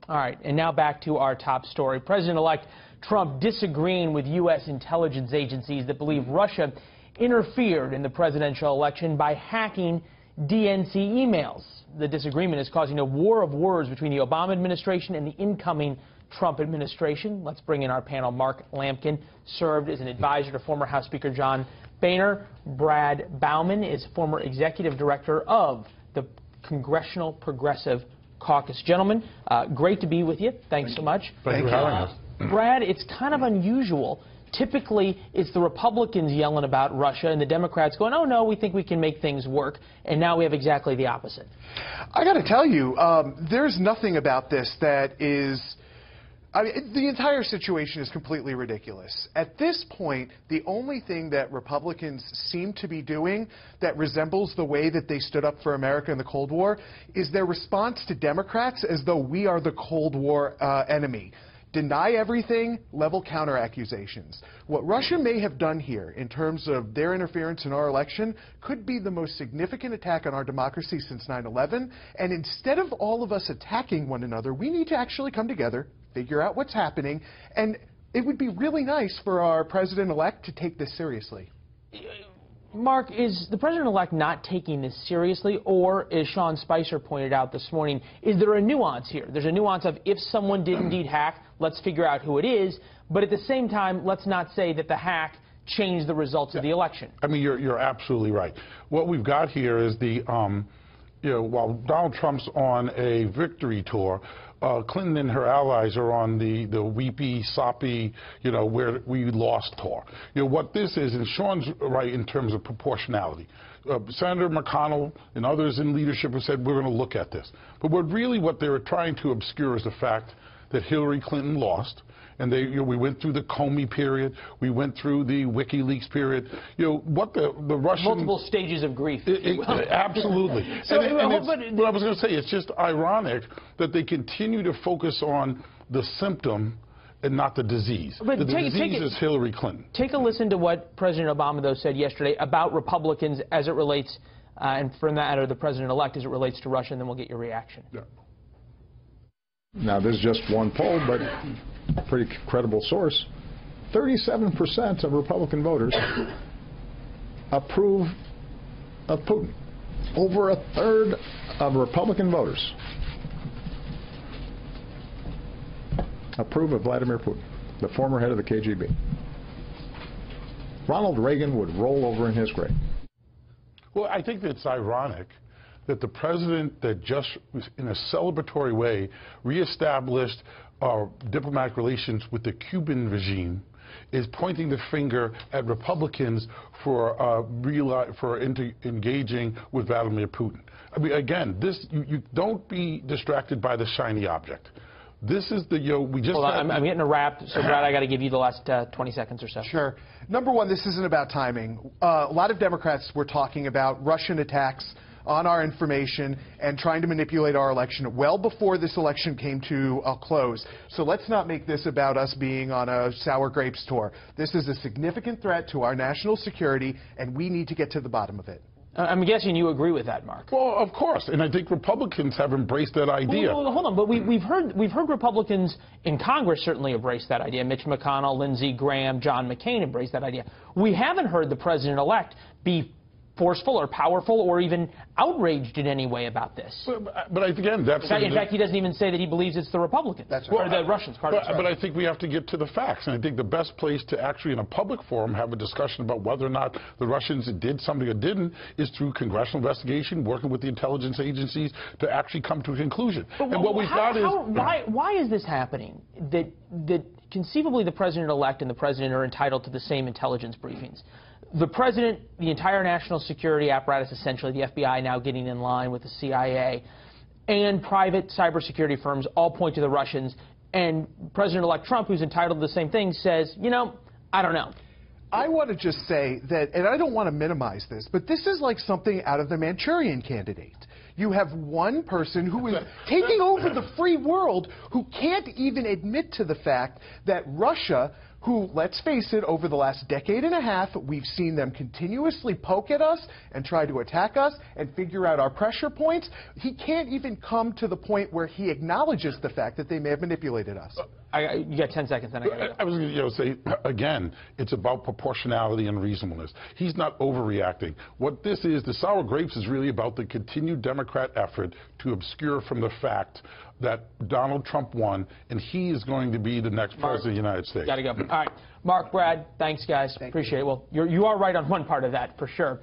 All right, and now back to our top story. President-elect Trump disagreeing with U.S. intelligence agencies that believe Russia interfered in the presidential election by hacking DNC emails. The disagreement is causing a war of words between the Obama administration and the incoming Trump administration. Let's bring in our panel. Mark Lampkin served as an advisor to former House Speaker John Boehner. Brad Bauman is former executive director of the Congressional Progressive Caucus. Gentlemen, great to be with you. Thanks so much. Thank you for having us. Brad, it's kind of unusual. Typically, it's the Republicans yelling about Russia and the Democrats going, oh, no, we think we can make things work. And now we have exactly the opposite. I got to tell you, there's nothing about this that is... I mean, the entire situation is completely ridiculous. At this point, the only thing that Republicans seem to be doing that resembles the way that they stood up for America in the Cold War is their response to Democrats as though we are the Cold War enemy. Deny everything, level counter accusations. What Russia may have done here in terms of their interference in our election could be the most significant attack on our democracy since 9/11. And instead of all of us attacking one another, we need to actually come together, figure out what's happening, and it would be really nice for our president-elect to take this seriously. Mark, is the president-elect not taking this seriously, or, as Sean Spicer pointed out this morning, is there a nuance here? There's a nuance of if someone did indeed hack, let's figure out who it is, but at the same time, let's not say that the hack changed the results of the election. I mean, you're absolutely right. What we've got here is the, while Donald Trump's on a victory tour, Clinton and her allies are on the weepy, soppy, where we lost tour. What this is, and Sean's right in terms of proportionality. Senator McConnell and others in leadership have said, we're going to look at this. But what they were trying to obscure is the fact that Hillary Clinton lost. And we went through the Comey period. We went through the WikiLeaks period. What the Russian... Multiple stages of grief. Absolutely. So, what I was going to say, it's just ironic that they continue to focus on the symptom and not the disease. But the disease is Hillary Clinton. Take a listen to what President Obama, though, said yesterday about Republicans as it relates, and from that matter, the president-elect as it relates to Russia, and then we'll get your reaction. Yeah. Now, this is just one poll, but a pretty credible source. 37% of Republican voters approve of Putin. Over a third of Republican voters approve of Vladimir Putin, the former head of the KGB. Ronald Reagan would roll over in his grave. Well, I think it's ironic that the president that just, in a celebratory way, reestablished diplomatic relations with the Cuban regime is pointing the finger at Republicans for engaging with Vladimir Putin. I mean, again, you don't be distracted by the shiny object. This is the, we just... Hold on, I'm getting a wrap, so Brad, I got to give you the last 20 seconds or so. Sure. Number one, this isn't about timing. A lot of Democrats were talking about Russian attacks on our information and trying to manipulate our election well before this election came to a close. So let's not make this about us being on a sour grapes tour. This is a significant threat to our national security, and we need to get to the bottom of it. I'm guessing you agree with that, Mark. Well, of course, and I think Republicans have embraced that idea. Well, hold on, but we've heard Republicans in Congress certainly embrace that idea. Mitch McConnell, Lindsey Graham, John McCain embrace that idea. We haven't heard the president-elect be forceful or powerful or even outraged in any way about this. But again, that's... In fact, he doesn't even say that he believes it's the Republicans. That's right. Or the Russians. But I think we have to get to the facts. And I think the best place to actually, in a public forum, have a discussion about whether or not the Russians did something or didn't is through congressional investigation, working with the intelligence agencies to actually come to a conclusion. But and what we've got is... Why is this happening? That conceivably the president-elect and the president are entitled to the same intelligence briefings. The president, the entire national security apparatus, essentially the FBI now getting in line with the CIA, and private cybersecurity firms all point to the Russians, and President-elect Trump, who's entitled to the same thing, says, I don't know. I want to just say that, and I don't want to minimize this, but this is like something out of the Manchurian Candidate. You have one person who is taking over the free world who can't even admit to the fact that Russia who, let's face it, over the last decade and a half, we've seen them continuously poke at us and try to attack us and figure out our pressure points. He can't even come to the point where he acknowledges the fact that they may have manipulated us. You got 10 seconds, then I got to go. I was going to say, again, it's about proportionality and reasonableness. He's not overreacting. What this is, the sour grapes is really about the continued Democrat effort to obscure from the fact that Donald Trump won, and he is going to be the next president of the United States. Got to go. All right. Mark, Brad, thanks, guys. Appreciate it. Well, you are right on one part of that, for sure.